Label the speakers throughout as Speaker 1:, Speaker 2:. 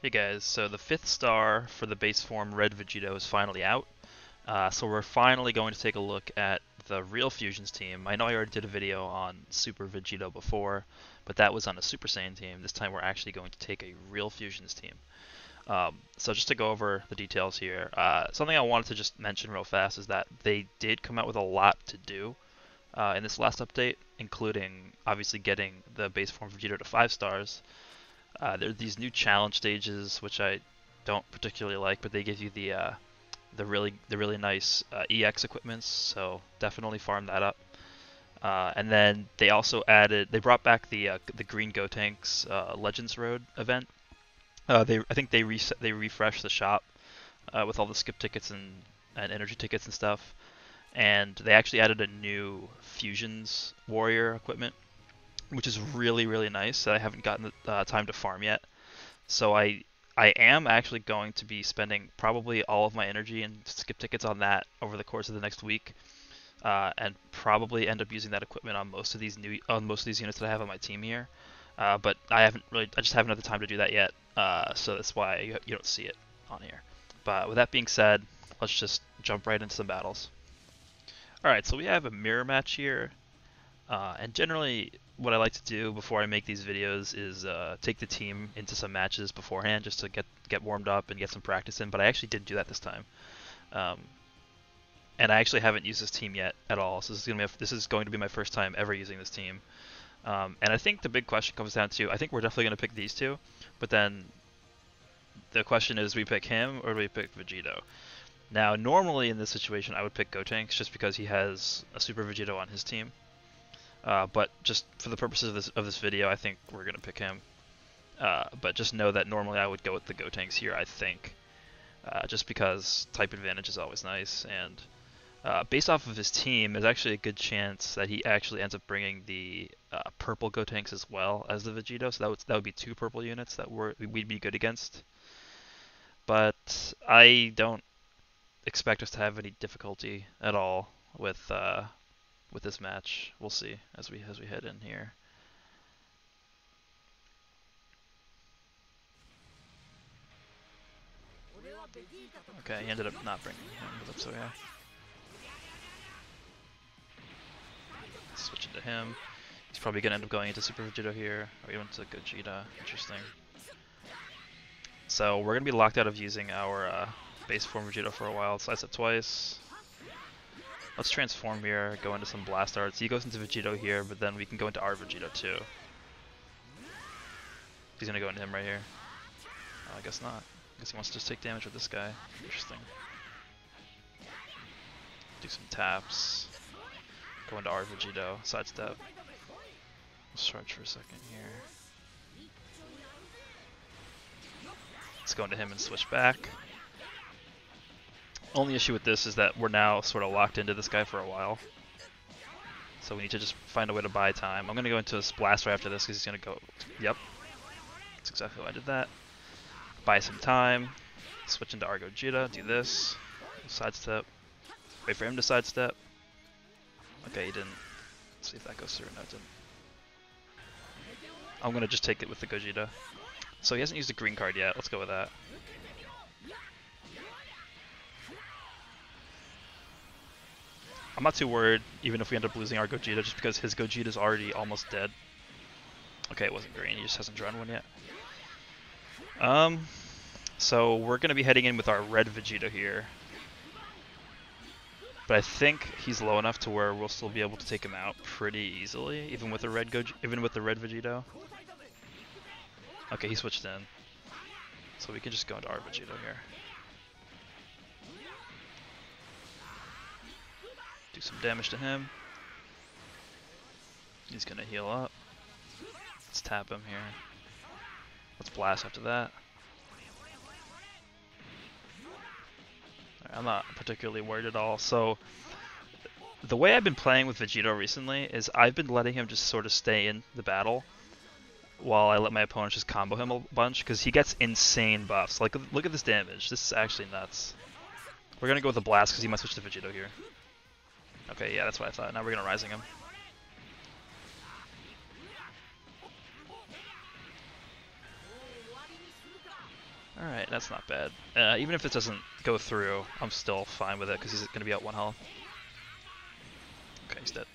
Speaker 1: Hey guys, so the fifth star for the base form Red Vegito is finally out. So we're finally going to take a look at the real Fusions team. I know I already did a video on Super Vegito before, but that was on a Super Saiyan team. This time we're actually going to take a real Fusions team. So just to go over the details here, something I wanted to just mention real fast is that they did come out with a lot to do in this last update, including obviously getting the base form Vegito to 5 stars. There are these new challenge stages, which I don't particularly like, but they give you the really nice EX equipments, so definitely farm that up. And then they brought back the Green Gotenks Legends Road event. I think they refreshed the shop with all the skip tickets and energy tickets and stuff, and they actually added a new Fusions Warrior equipment, which is really nice. I haven't gotten the time to farm yet. So I am actually going to be spending probably all of my energy and skip tickets on that over the course of the next week, and probably end up using that equipment on most of these units that I have on my team here. But I just haven't had the time to do that yet. So that's why you don't see it on here. But with that being said, let's just jump right into some battles. All right, so we have a mirror match here. And generally, what I like to do before I make these videos is take the team into some matches beforehand, just to get warmed up and get some practice in. But I actually didn't do that this time, um, and I actually haven't used this team yet at all. So this is going to be my first time ever using this team. And I think the big question comes down to, I think we're definitely going to pick these two, but then the question is, do we pick him or do we pick Vegito? Now, normally in this situation, I would pick Gotenks just because he has a Super Vegito on his team. But just for the purposes of this video, I think we're gonna pick him. But just know that normally I would go with the Gotenks here. I think, just because type advantage is always nice, and based off of his team, there's actually a good chance that he actually ends up bringing the purple Gotenks as well as the Vegito. So that would be two purple units that we'd be good against. But I don't expect us to have any difficulty at all with this match. We'll see as we head in here. Okay, he ended up not bringing him, but that's okay. Switching to him. He's probably gonna end up going into Super Vegito here, or even to Gogeta. Interesting. So we're gonna be locked out of using our base form Vegito for a while. Slice it twice. Let's transform here, go into some blast arts. He goes into Vegito here, but then we can go into our Vegito too. He's gonna go into him right here. I guess not. I guess he wants to just take damage with this guy. Interesting. Do some taps. Go into our Vegito. Sidestep. Let's charge for a second here. Let's go into him and switch back. Only issue with this is that we're now sort of locked into this guy for a while. So we need to just find a way to buy time. I'm going to go into a blast right after this because he's going to go... Yep. That's exactly why I did that. Buy some time. Switch into our Gogeta. Do this. Sidestep. Wait for him to sidestep. Okay, he didn't. Let's see if that goes through. No, it didn't. I'm going to just take it with the Gogeta. So he hasn't used a green card yet. Let's go with that. I'm not too worried, even if we end up losing our Gogeta, just because his Gogeta is already almost dead. Okay, it wasn't green. He just hasn't drawn one yet. So we're going to be heading in with our red Vegito here. But I think he's low enough to where we'll still be able to take him out pretty easily, even with the red Vegito. Okay, he switched in. So we can just go into our Vegito here. Do some damage to him. He's gonna heal up. Let's tap him here. Let's blast after that. I'm not particularly worried at all. So the way I've been playing with Vegito recently is I've been letting him just sort of stay in the battle while I let my opponents just combo him a bunch, because he gets insane buffs. Like, look at this damage. This is actually nuts. We're gonna go with the blast because he might switch to Vegito here. Okay, yeah, that's what I thought. Now we're gonna Rising him. Alright, that's not bad. Even if it doesn't go through, I'm still fine with it because he's going to be at 1 health. Okay, he's dead.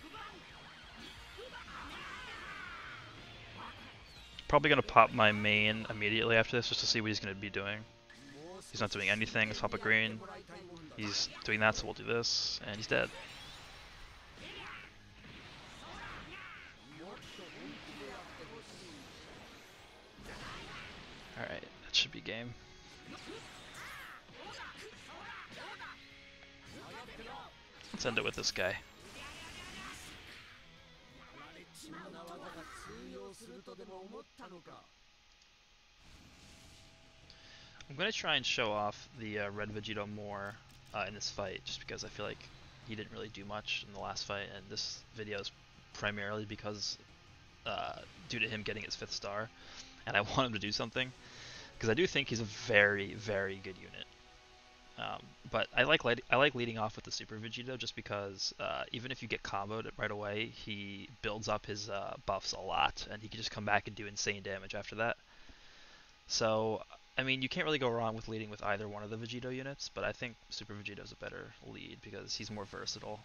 Speaker 1: Probably going to pop my main immediately after this just to see what he's going to be doing. He's not doing anything, let's pop a green. He's doing that, so we'll do this, and he's dead. Alright, that should be game. Let's end it with this guy. I'm going to try and show off the Red Vegito more in this fight, just because I feel like he didn't really do much in the last fight, and this video is primarily because due to him getting his 5th star, and I want him to do something, because I do think he's a very, very good unit. But I like leading off with the Super Vegito just because even if you get comboed right away, he builds up his buffs a lot, and he can just come back and do insane damage after that. So, I mean, you can't really go wrong with leading with either one of the Vegito units, but I think Super Vegito is a better lead because he's more versatile.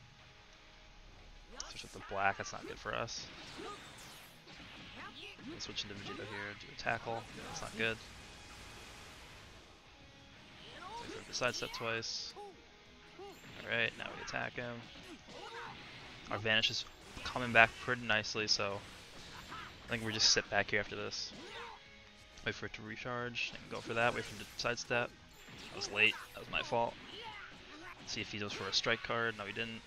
Speaker 1: Switch with the black, that's not good for us. Switch into Vegito here, do a tackle, that's not good. Wait for him to sidestep twice. Alright, now we attack him. Our Vanish is coming back pretty nicely, so I think we just sit back here after this. Wait for it to recharge, and go for that, wait for him to sidestep. That was late, that was my fault. Let's see if he goes for a strike card. No, he didn't.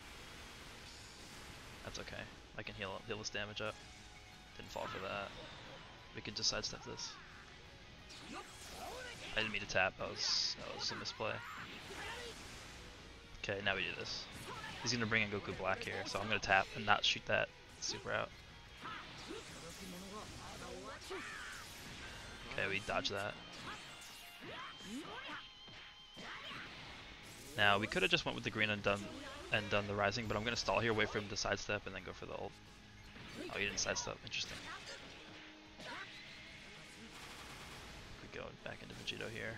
Speaker 1: That's okay. I can heal this damage up. Didn't fall for that. We can just sidestep this. I didn't mean to tap, that was a misplay. Okay, now we do this. He's gonna bring in Goku Black here, so I'm gonna tap and not shoot that super out. Okay, we dodge that. Now we could have just went with the green and done the rising, but I'm gonna stall here, wait for him to sidestep, and then go for the ult. Oh, he didn't sidestep. Interesting. We go back into Vegito here.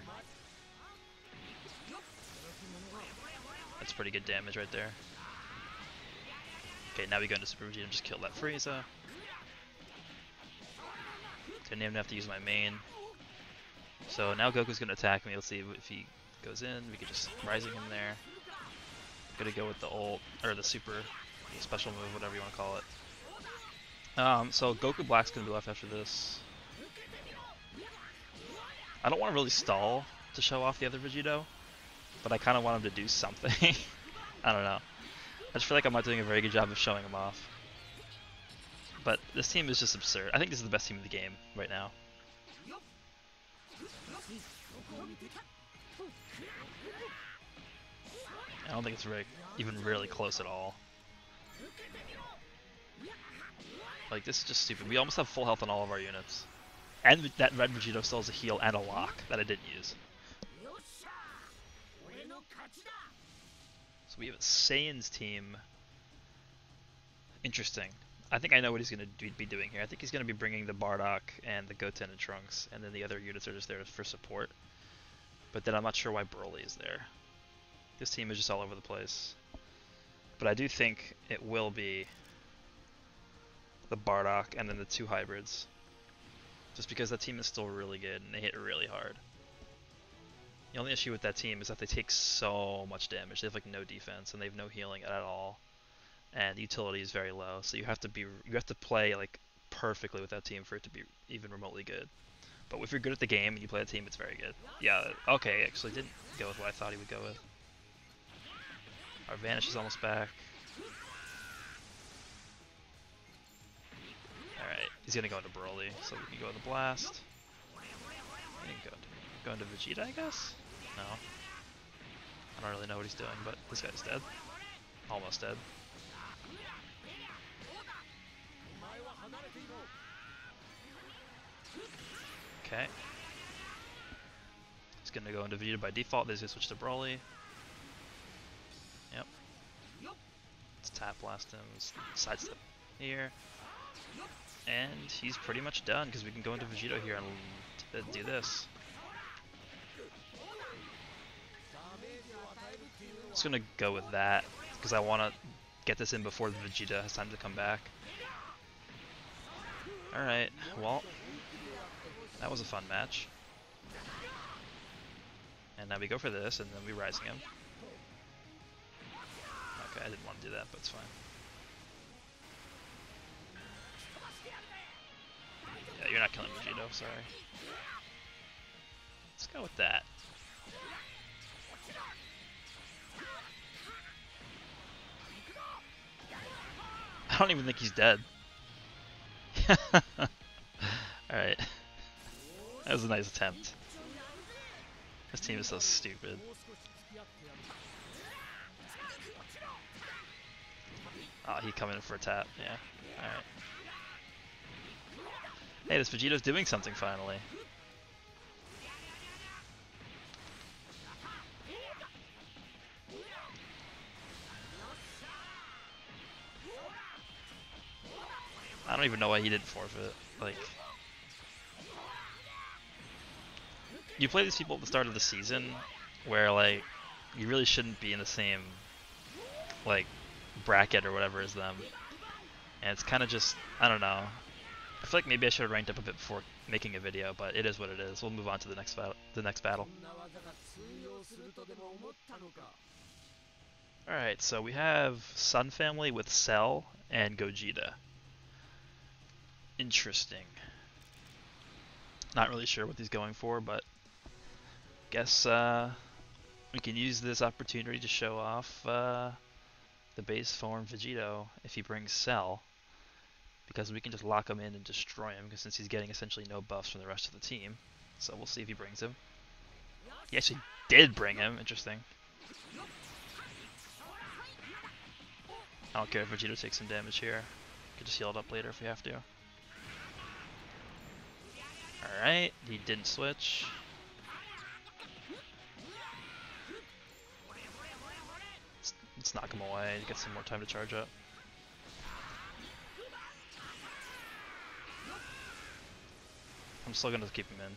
Speaker 1: That's pretty good damage right there. Okay, now we go into Super Vegito and just kill that Frieza. Didn't even have to use my main. So now Goku's gonna attack me. Let's see if he goes in. We could just rising him there. Gonna go with the ult or the super special move, whatever you want to call it. So Goku Black's gonna be left after this. I don't want to really stall to show off the other Vegito, but I kind of want him to do something. I don't know. I just feel like I'm not doing a very good job of showing him off. But this team is just absurd. I think this is the best team in the game right now. I don't think it's even really close at all. Like, this is just stupid. We almost have full health on all of our units. And that Red Vegito still has a heal and a lock that I didn't use. So we have a Saiyan's team. Interesting. I think I know what he's going to be doing here. I think he's going to be bringing the Bardock and the Goten and Trunks, and then the other units are just there for support. But then I'm not sure why Broly is there. This team is just all over the place. But I do think it will be the Bardock and then the 2 hybrids. Just because that team is still really good and they hit really hard. The only issue with that team is that they take so much damage. They have like no defense and they have no healing at all. And the utility is very low, so you have to play like perfectly with that team for it to be even remotely good. But if you're good at the game and you play a team, it's very good. Yeah, okay, actually didn't go with what I thought he would go with. Our Vanish is almost back. Alright, he's gonna go into Broly, so we can go into Blast. And go into Vegeta, I guess? No. I don't really know what he's doing, but this guy's dead. Almost dead. Okay. He's gonna go into Vegeta by default, then he's gonna switch to Broly. Yep. Let's tap blast him, sidestep here. And he's pretty much done, because we can go into Vegito here and do this. just gonna go with that because I want to get this in before the Vegeta has time to come back. Alright, well, that was a fun match. And now we go for this, and then we Rising him. Okay, I didn't want to do that, but it's fine. Yeah, you're not killing Vegito, sorry. Let's go with that. I don't even think he's dead. Alright. That was a nice attempt. This team is so stupid. Oh, he coming in for a tap, yeah. Alright. Hey, this Vegito's doing something finally. I don't even know why he didn't forfeit. Like, you play these people at the start of the season where, like, you really shouldn't be in the same, like, bracket or whatever as them. And it's kind of just, I don't know. I feel like maybe I should have ranked up a bit before making a video, but it is what it is. We'll move on to the next battle. Alright, so we have Sun Family with Cell and Gogeta. Interesting. Not really sure what he's going for, but guess we can use this opportunity to show off the base form Vegito if he brings Cell, because we can just lock him in and destroy him, because since he's getting essentially no buffs from the rest of the team. So we'll see if he brings him. He actually did bring him. Interesting. I don't care if Vegito takes some damage here. Could just heal it up later if we have to. Alright, he didn't switch. Let's knock him away to get some more time to charge up. I'm still gonna keep him in.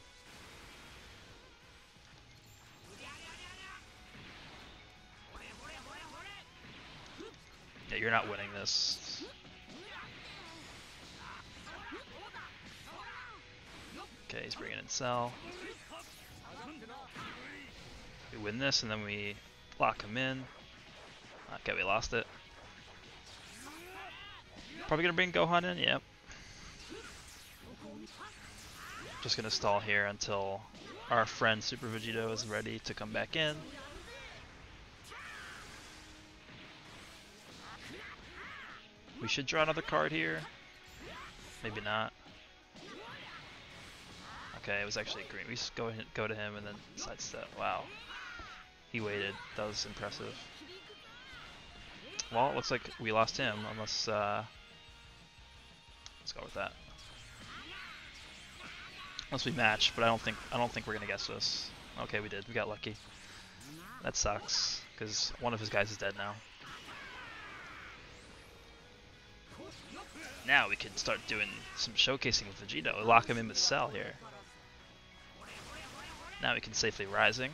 Speaker 1: Yeah, you're not winning this. Okay, he's bringing in Cell. We win this and then we lock him in. Okay, we lost it. Probably gonna bring Gohan in? Yep. Just gonna stall here until our friend Super Vegito is ready to come back in. We should draw another card here. Maybe not. Okay, it was actually green. We just go to him and then sidestep. Wow. He waited. That was impressive. Well, it looks like we lost him, unless let's go with that. Unless we match, but I don't think we're gonna guess this. Okay, we did. We got lucky. That sucks, because one of his guys is dead now. Now we can start doing some showcasing with Vegito. We'll lock him in with Cell here. Now we can safely Rising,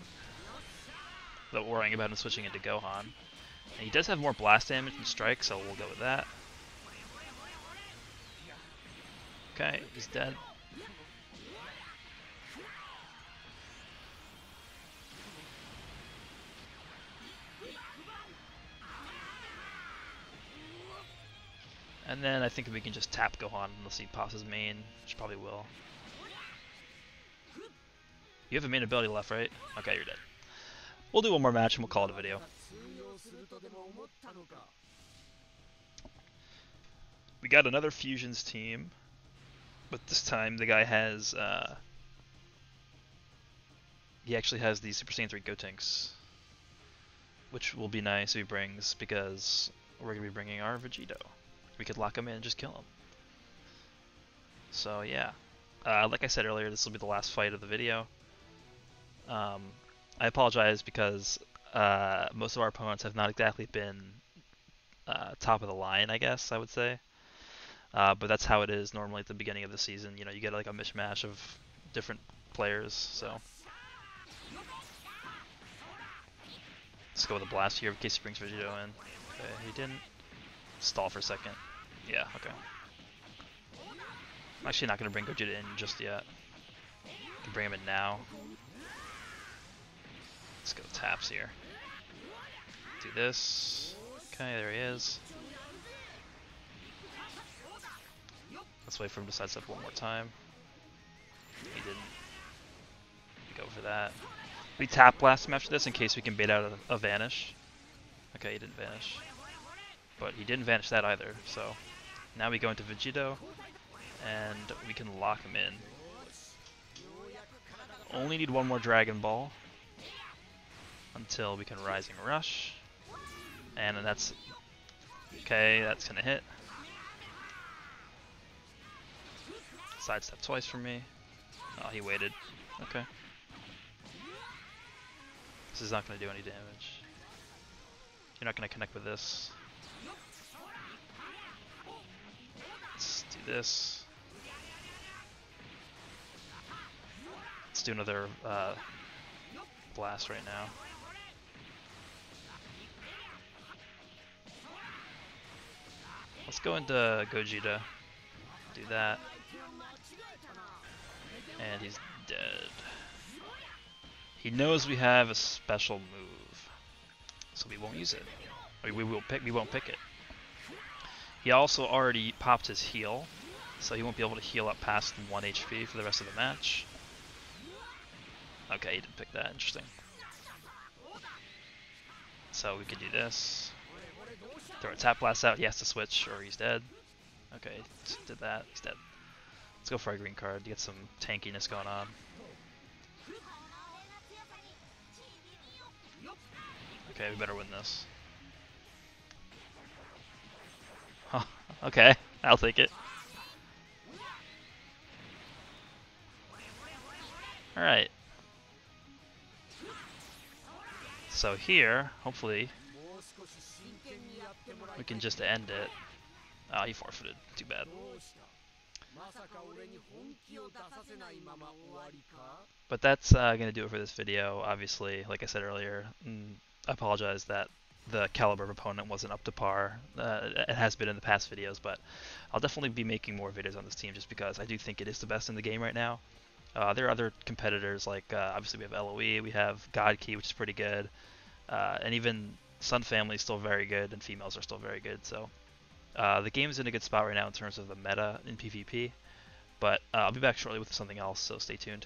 Speaker 1: without worrying about him switching into Gohan. And he does have more blast damage and strike, so we'll go with that. Okay, he's dead. And then I think we can just tap Gohan unless he pops his main, which probably will. You have a main ability left, right? Okay, you're dead. We'll do one more match and we'll call it a video. We got another Fusions team, but this time the guy has, he actually has the Super Saiyan 3 Gotenks, which will be nice if he brings, because we're going to be bringing our Vegito. We could lock him in and just kill him. So yeah, like I said earlier, this will be the last fight of the video. I apologize because most of our opponents have not exactly been top of the line, I guess I would say. But that's how it is normally at the beginning of the season. You know, you get like a mishmash of different players. So Let's go with a blast here in case he brings Vegito in. Okay, he didn't. Stall for a second. Yeah, okay. I'm actually not going to bring Gogeta in just yet. I can bring him in now. Let's go taps here. Do this. Okay, there he is. Let's wait for him to sidestep one more time. He didn't. Go for that. We tap blast him after this in case we can bait out a vanish. Okay, he didn't vanish. But he didn't vanish that either, so now we go into Vegito and we can lock him in. Only need one more Dragon Ball until we can Rising Rush. And that's okay, that's gonna hit. Sidestep twice for me. Oh, he waited. Okay. This is not going to do any damage. You're not going to connect with this. Let's do this. Let's do another blast right now. Let's go into Gogeta. Do that. And he's dead. He knows we have a special move, so we won't use it. We won't pick it. He also already popped his heal, so he won't be able to heal up past 1 HP for the rest of the match. Okay, he didn't pick that. Interesting. So we could do this. Throw a tap blast out. He has to switch, or he's dead. Okay, did that. He's dead. Let's go for a green card to get some tankiness going on. Okay, we better win this. Huh, okay, I'll take it. Alright. So here, hopefully, we can just end it. Oh, he forfeited. Too bad. But that's going to do it for this video. Obviously, like I said earlier, I apologize that the caliber of opponent wasn't up to par. It has been in the past videos, but I'll definitely be making more videos on this team just because I do think it is the best in the game right now. There are other competitors, like obviously we have LOE, we have Godkey, which is pretty good, and even Sun Family is still very good, and females are still very good. So the game is in a good spot right now in terms of the meta in PvP, but I'll be back shortly with something else, so stay tuned.